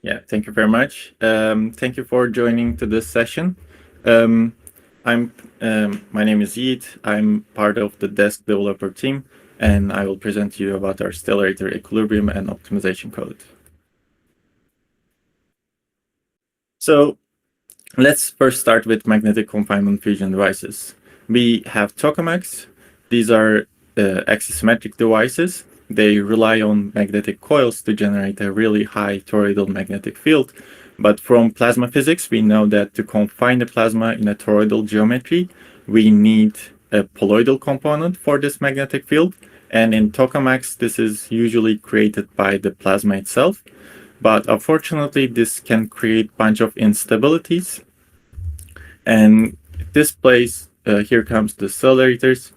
Yeah, thank you very much. Thank you for joining to this session. Um, my name is Yigit. I'm part of the DESC developer team, and I will present to you about our Stellarator equilibrium and optimization code. So let's first start with magnetic confinement fusion devices. We have tokamaks. These are axisymmetric devices. They rely on magnetic coils to generate a really high toroidal magnetic field. But from plasma physics, we know that to confine the plasma in a toroidal geometry, we need a poloidal component for this magnetic field. And in tokamaks, this is usually created by the plasma itself. But unfortunately, this can create a bunch of instabilities. And this place, here comes the stellarators.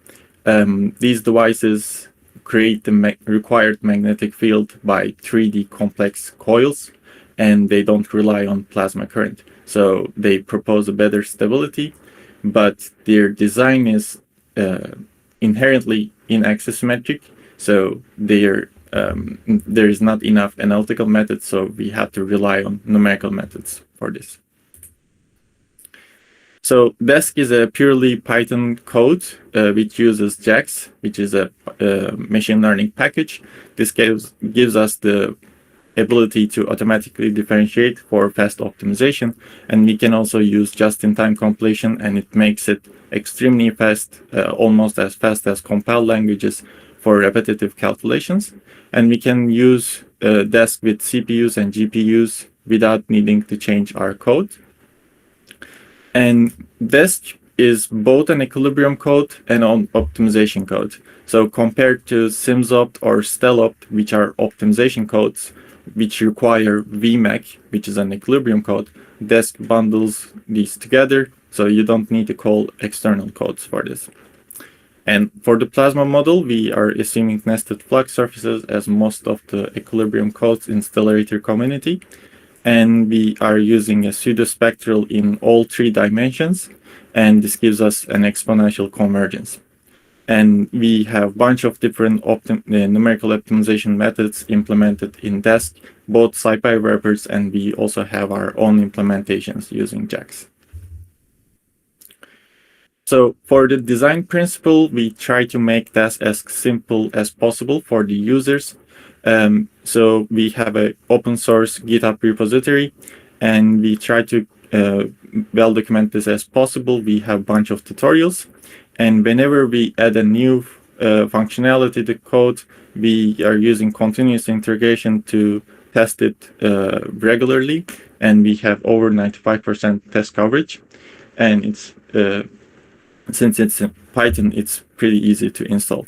These devices create the required magnetic field by 3D complex coils, and they don't rely on plasma current. So they propose a better stability, but their design is inherently inaxisymmetric. So there is not enough analytical methods, so we have to rely on numerical methods for this. So DESC is a purely Python code which uses JAX, which is a machine learning package. This gives us the ability to automatically differentiate for fast optimization, and we can also use just-in-time compilation, and it makes it extremely fast, almost as fast as compiled languages for repetitive calculations. And we can use DESC with CPUs and GPUs without needing to change our code. And DESC is both an equilibrium code and an optimization code. So compared to SimSopt or StelOpt, which are optimization codes, which require VMAC, which is an equilibrium code, DESC bundles these together, so you don't need to call external codes for this. And for the plasma model, we are assuming nested flux surfaces as most of the equilibrium codes in Stellarator community. And we are using a pseudo-spectral in all 3 dimensions, and this gives us an exponential convergence. And we have a bunch of different numerical optimization methods implemented in DESC, both SciPy wrappers, and we also have our own implementations using JAX. So for the design principle, we try to make DESC as simple as possible for the users. So we have an open source GitHub repository, and we try to well document this as possible. We have a bunch of tutorials, and whenever we add a new functionality to code, we are using continuous integration to test it regularly, and we have over 95% test coverage. And it's since it's in Python, it's pretty easy to install.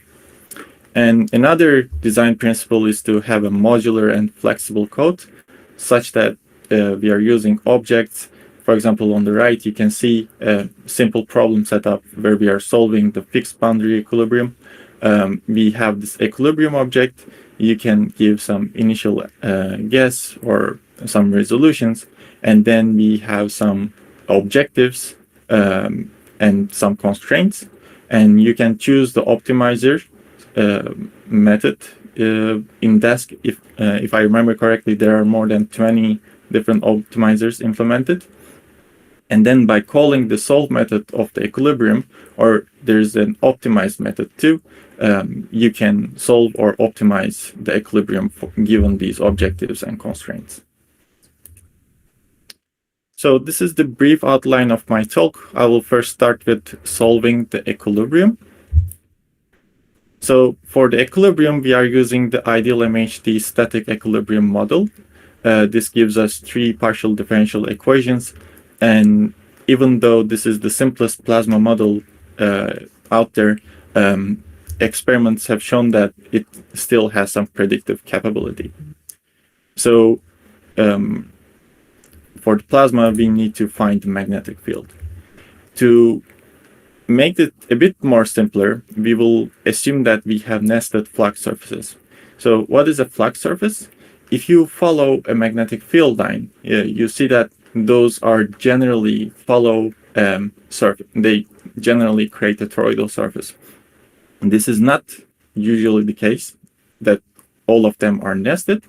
And another design principle is to have a modular and flexible code such that we are using objects. For example, on the right, you can see a simple problem setup where we are solving the fixed boundary equilibrium. We have this equilibrium object. You can give some initial guess or some resolutions, and then we have some objectives and some constraints. And you can choose the optimizer method in DESC. If I remember correctly, there are more than 20 different optimizers implemented. And then by calling the solve method of the equilibrium, or there's an optimize method too, you can solve or optimize the equilibrium given these objectives and constraints. So this is the brief outline of my talk. I will first start with solving the equilibrium. So for the equilibrium, we are using the ideal MHD static equilibrium model. This gives us 3 partial differential equations. And even though this is the simplest plasma model out there, experiments have shown that it still has some predictive capability. So for the plasma, we need to find the magnetic field. To make it a bit more simpler, we will assume that we have nested flux surfaces. So what is a flux surface? If you follow a magnetic field line, you see that those are generally they generally create a toroidal surface. And this is not usually the case that all of them are nested.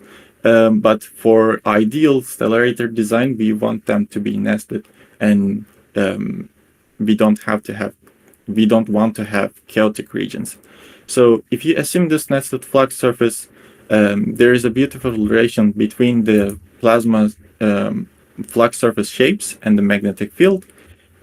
But for ideal stellarator design, we want them to be nested, and we don't want to have chaotic regions. So if you assume this nested flux surface, there is a beautiful relation between the plasma flux surface shapes and the magnetic field.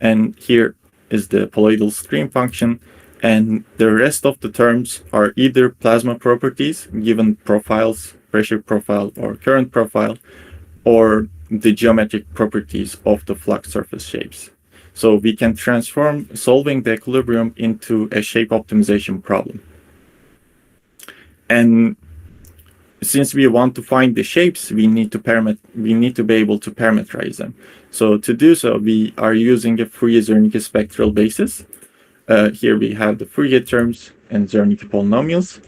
And here is the poloidal stream function. And the rest of the terms are either plasma properties, given profiles, pressure profile or current profile, or the geometric properties of the flux surface shapes. So we can transform solving the equilibrium into a shape optimization problem. And since we want to find the shapes, we need to be able to parameterize them. So to do so, we are using a Fourier-Zernicke spectral basis. Here we have the Fourier terms and Zernicke polynomials.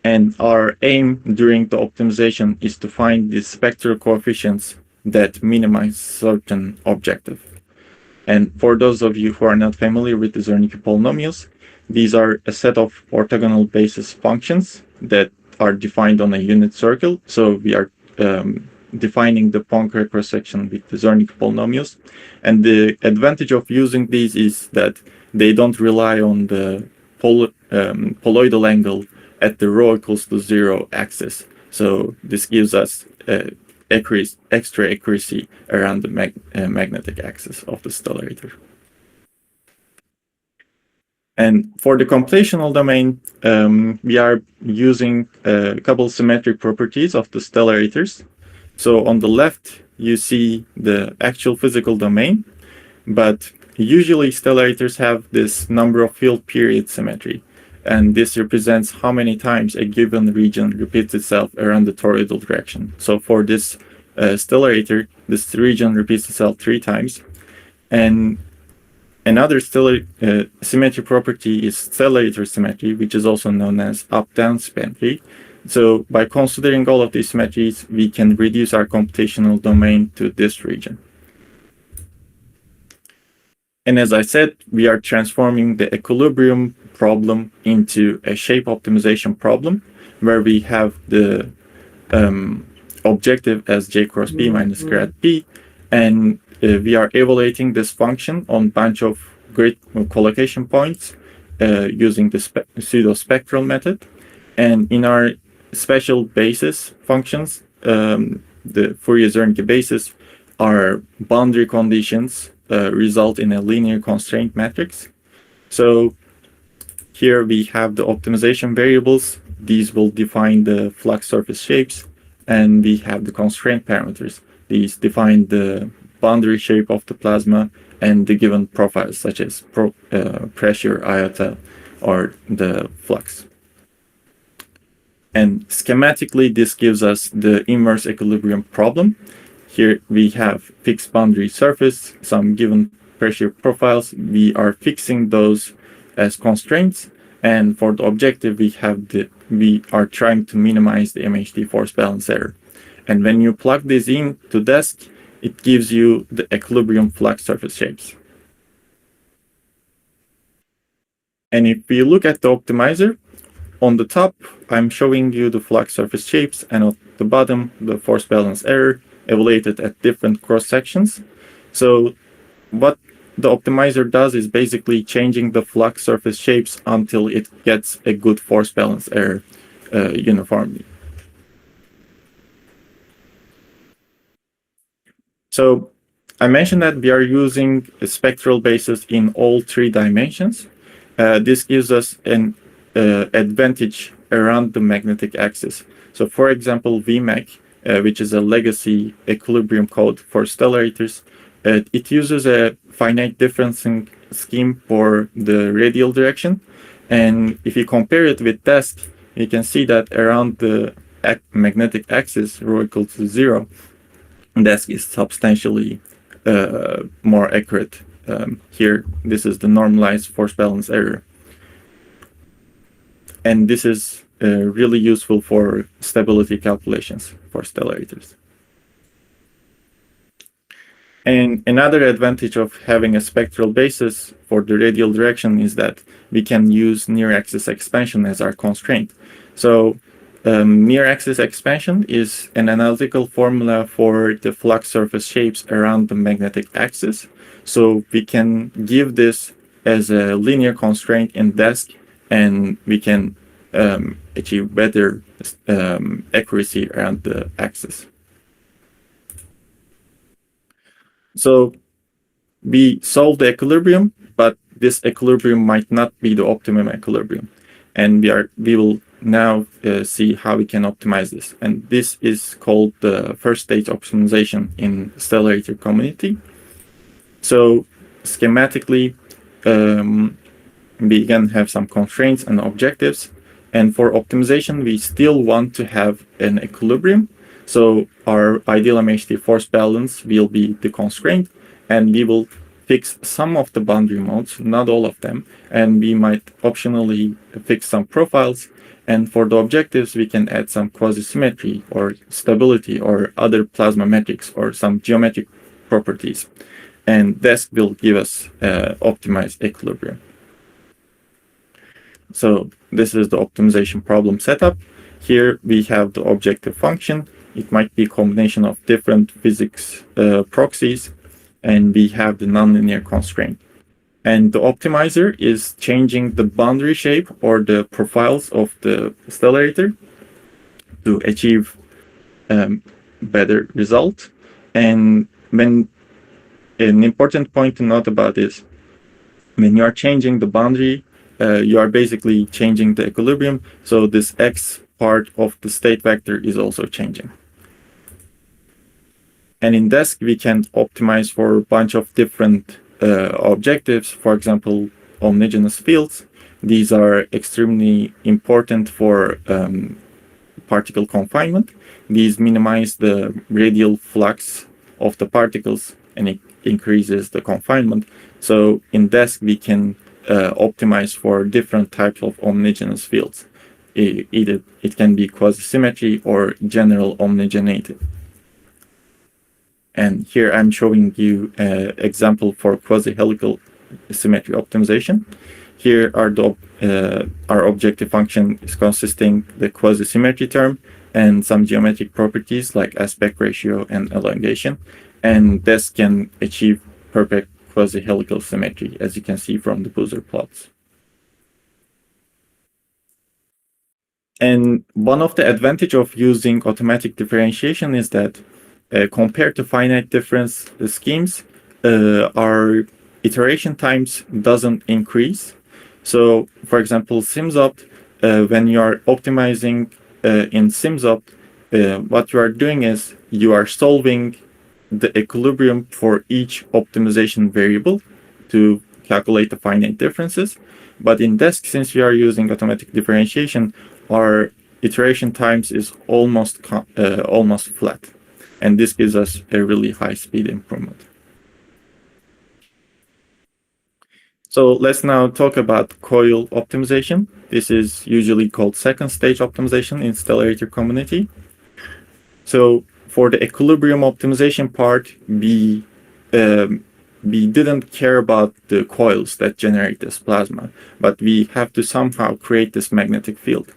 And our aim during the optimization is to find the spectral coefficients that minimize certain objective. And for those of you who are not familiar with the Zernicke polynomials, these are a set of orthogonal basis functions that are defined on a unit circle. So we are defining the Poincare cross-section with the Zernicke polynomials. And the advantage of using these is that they don't rely on the poloidal angle at the rho equals to 0 axis. So this gives us extra accuracy around the magnetic axis of the stellarator. And for the computational domain, we are using a couple symmetric properties of the stellarators. So on the left, you see the actual physical domain, but usually stellarators have this number of field period symmetry. And this represents how many times a given region repeats itself around the toroidal direction. So for this stellarator, this region repeats itself 3 times. And another symmetry property is stellarator symmetry, which is also known as up-down symmetry. So by considering all of these symmetries, we can reduce our computational domain to this region. And as I said, we are transforming the equilibrium problem into a shape optimization problem, where we have the objective as j cross b minus grad p, and we are evaluating this function on bunch of grid collocation points using the pseudo-spectral method. And in our special basis functions, the Fourier-Zernicke basis, our boundary conditions result in a linear constraint matrix. So here we have the optimization variables. These will define the flux surface shapes, and we have the constraint parameters. These define the boundary shape of the plasma and the given profiles, such as pressure, iota, or the flux. And schematically, this gives us the inverse equilibrium problem. Here we have fixed boundary surface, some given pressure profiles. We are fixing those as constraints, and for the objective, we are trying to minimize the MHD force balance error. And when you plug this into DESC, it gives you the equilibrium flux surface shapes. And if we look at the optimizer, on the top, I'm showing you the flux surface shapes, and at the bottom, the force balance error evaluated at different cross sections. So what the optimizer does is basically changing the flux surface shapes until it gets a good force balance error uniformly. So I mentioned that we are using a spectral basis in all 3 dimensions. This gives us an advantage around the magnetic axis. So for example, VMAG, which is a legacy equilibrium code for stellarators, it uses a finite differencing scheme for the radial direction. And if you compare it with DESC, you can see that around the magnetic axis, rho equal to 0, DESC is substantially more accurate. Here, this is the normalized force balance error. And this is really useful for stability calculations for stellarators. And another advantage of having a spectral basis for the radial direction is that we can use near axis expansion as our constraint. So Near axis expansion is an analytical formula for the flux surface shapes around the magnetic axis. So we can give this as a linear constraint in DESC, and we can achieve better accuracy around the axis. So we solve the equilibrium, but this equilibrium might not be the optimum equilibrium. And we will now see how we can optimize this. And this is called the first stage optimization in Stellarator community. So schematically, we can have some constraints and objectives. And for optimization, we still want to have an equilibrium. So our ideal MHD force balance will be the constraint, and we will fix some of the boundary modes, not all of them, and we might optionally fix some profiles. And for the objectives, we can add some quasi-symmetry or stability or other plasma metrics or some geometric properties. And DESC will give us optimized equilibrium. So this is the optimization problem setup. Here we have the objective function. It might be a combination of different physics proxies, and we have the nonlinear constraint. And the optimizer is changing the boundary shape or the profiles of the stellarator to achieve better result. And when an important point to note about is when you are changing the boundary, you are basically changing the equilibrium. So this X part of the state vector is also changing. And in DESC, we can optimize for a bunch of different objectives. For example, homogeneous fields. These are extremely important for particle confinement. These minimize the radial flux of the particles, and it increases the confinement. So in DESC, we can optimize for different types of homogeneous fields. Either it can be quasi-symmetry or general homogeneity. And here I'm showing you an example for quasi-helical symmetry optimization. Here are our objective function is consisting the quasi-symmetry term and some geometric properties like aspect ratio and elongation. And this can achieve perfect quasi-helical symmetry, as you can see from the Gunsur plots. And one of the advantages of using automatic differentiation is that compared to finite difference schemes, our iteration times doesn't increase. So, for example, SimsOpt, when you are optimizing in SimsOpt, what you are doing is you are solving the equilibrium for each optimization variable to calculate the finite differences. But in DESC, since we are using automatic differentiation, our iteration times is almost flat. And this gives us a really high speed improvement. So let's now talk about coil optimization. This is usually called second stage optimization in Stellarator community. So for the equilibrium optimization part, we didn't care about the coils that generate this plasma, but we have to somehow create this magnetic field.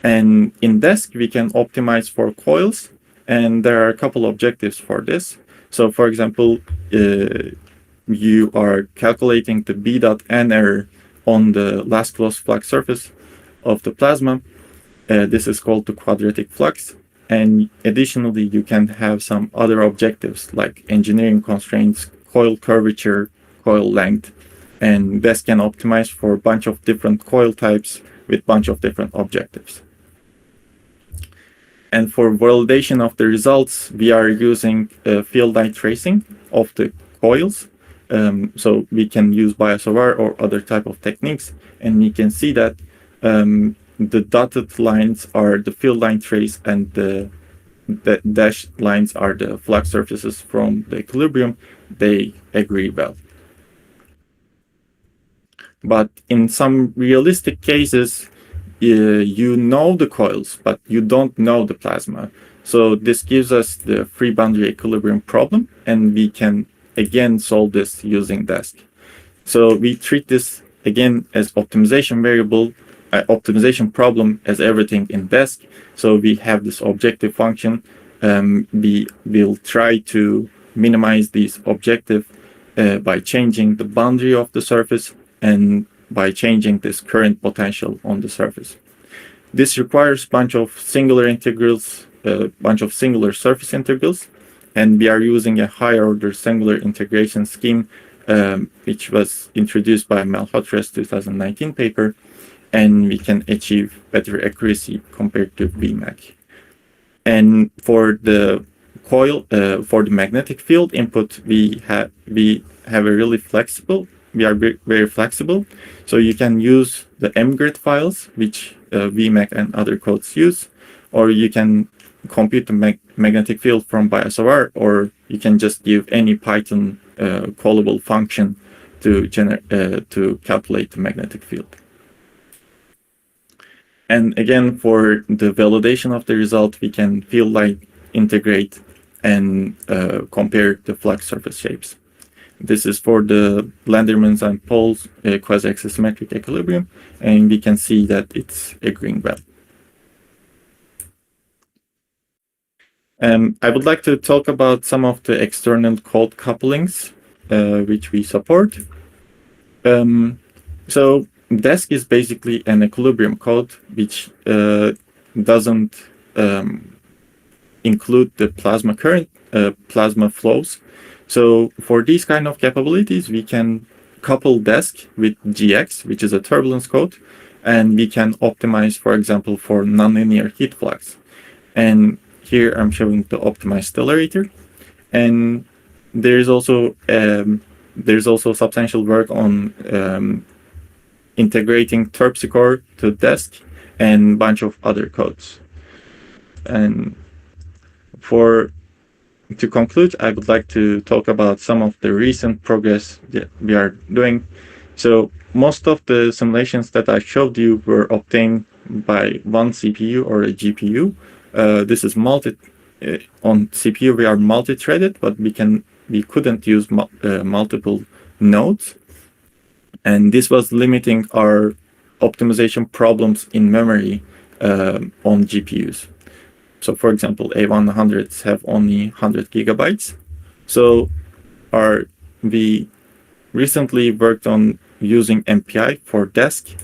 And in DESC, we can optimize for coils, and there are a couple objectives for this. So for example, you are calculating the B dot N error on the last closed flux surface of the plasma. This is called the quadratic flux. And additionally, you can have some other objectives like engineering constraints, coil curvature, coil length, and this can optimize for a bunch of different coil types with a bunch of different objectives. And for validation of the results, we are using field line tracing of the coils. So we can use BIOSOVR or other type of techniques, and you can see that the dotted lines are the field line trace, and the dashed lines are the flux surfaces from the equilibrium. They agree well. But in some realistic cases, you know the coils, but you don't know the plasma. So this gives us the free boundary equilibrium problem, and we can again solve this using DESC. So we treat this again as optimization variable optimization problem as everything in DESC. So we have this objective function. We will try to minimize this objective by changing the boundary of the surface and by changing this current potential on the surface. This requires a bunch of singular integrals, a bunch of singular surface integrals, and we are using a higher order singular integration scheme, which was introduced by Malhotra's 2019 paper, and we can achieve better accuracy compared to VMAC. And for the coil, for the magnetic field input, we have a really flexible. We are very flexible, so you can use the mgrid files, which VMAC and other codes use, or you can compute the magnetic field from BIOSOR, or you can just give any Python callable function to calculate the magnetic field. And again, for the validation of the result, we can field line integrate and compare the flux surface shapes. This is for the Landermans and poles quasi-axisymmetric equilibrium, and we can see that it's agreeing well. I would like to talk about some of the external code couplings which we support. So DESC is basically an equilibrium code which doesn't include the plasma current, plasma flows. So for these kind of capabilities, we can couple DESC with GX, which is a turbulence code, and we can optimize, for example, for nonlinear heat flux. And here I'm showing the optimized stellarator, and there's also substantial work on integrating terpsichore to DESC and a bunch of other codes. And to conclude, I would like to talk about some of the recent progress that we are doing. So most of the simulations that I showed you were obtained by one CPU or a GPU. This is on CPU we are multi-threaded, but we couldn't use multiple nodes, and this was limiting our optimization problems in memory on GPUs. So for example, A100s have only 100 gigabytes. So we recently worked on using MPI for DESC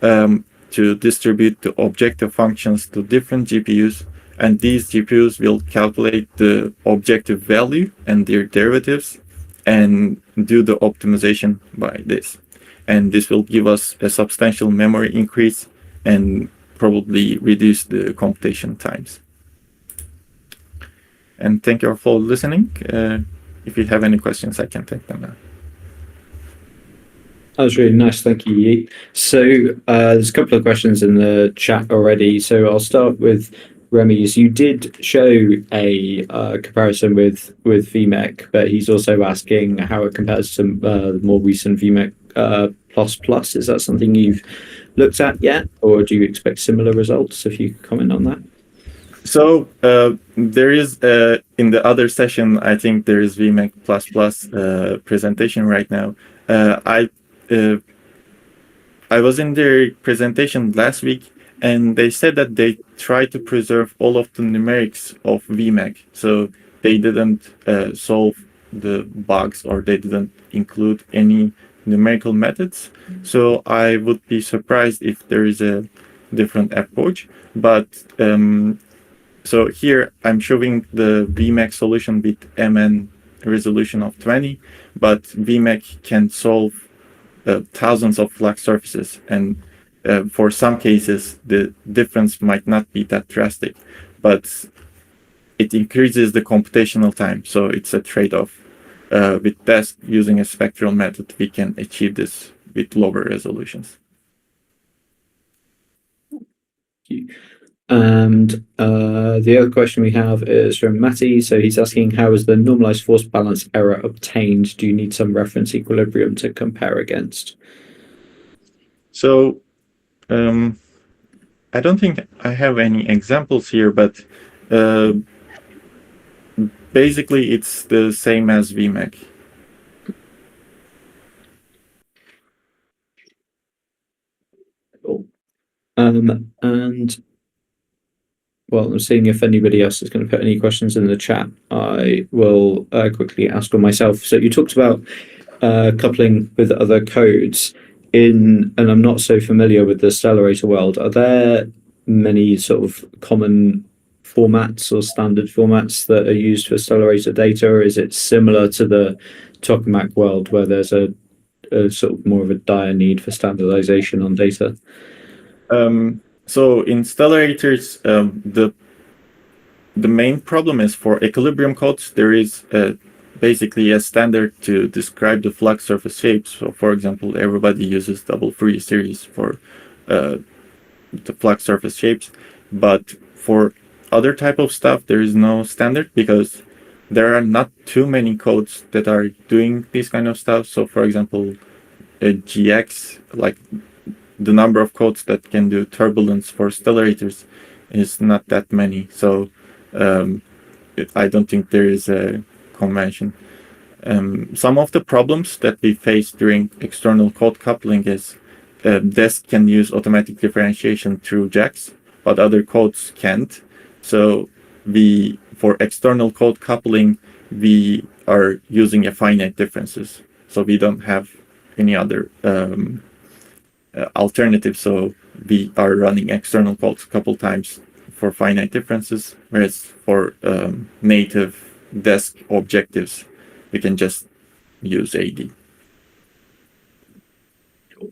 to distribute the objective functions to different GPUs, and these GPUs will calculate the objective value and their derivatives and do the optimization by this. And this will give us a substantial memory increase and probably reduce the computation times. And thank you for listening. If you have any questions, I can take them now. That was really nice. Thank you, Yi. So there's a couple of questions in the chat already. So I'll start with Remy's. You did show a comparison with VMAC, but he's also asking how it compares to the more recent VMAC ++. Is that something you've looked at yet, or do you expect similar results? If you could comment on that. So there is in the other session, I think there is VMAC ++ presentation right now. I was in their presentation last week, and they said that they try to preserve all of the numerics of VMAC. So they didn't solve the bugs, or they didn't include any numerical methods. So I would be surprised if there is a different approach. But so here I'm showing the VMAC solution with MN resolution of 20, but VMAC can solve thousands of flux surfaces, and for some cases the difference might not be that drastic, but it increases the computational time. So it's a trade-off. With DESC, using a spectral method, we can achieve this with lower resolutions. Thank you. And the other question we have is from Matty. So he's asking, how is the normalized force balance error obtained? Do you need some reference equilibrium to compare against? So I don't think I have any examples here, but basically it's the same as VMAC. Cool. And well, I'm seeing if anybody else is going to put any questions in the chat. I will quickly ask one myself. So you talked about coupling with other codes and I'm not so familiar with the Stellarator world. Are there many sort of common formats or standard formats that are used for Stellarator data, or is it similar to the tokamak world where there's a sort of more of a dire need for standardization on data? So in Stellarators, the main problem is for equilibrium codes, there is basically a standard to describe the flux surface shapes. So for example, everybody uses double Fourier series for the flux surface shapes, but for other type of stuff, there is no standard because there are not too many codes that are doing this kind of stuff. So for example, a GX, like the number of codes that can do turbulence for stellarators is not that many. So I don't think there is a convention. Some of the problems that we face during external code coupling is DESC can use automatic differentiation through jacks, but other codes can't. So for external code coupling, we are using a finite differences. So we don't have any other alternative. So we are running external codes a couple times for finite differences, whereas for native DESC objectives, we can just use AD.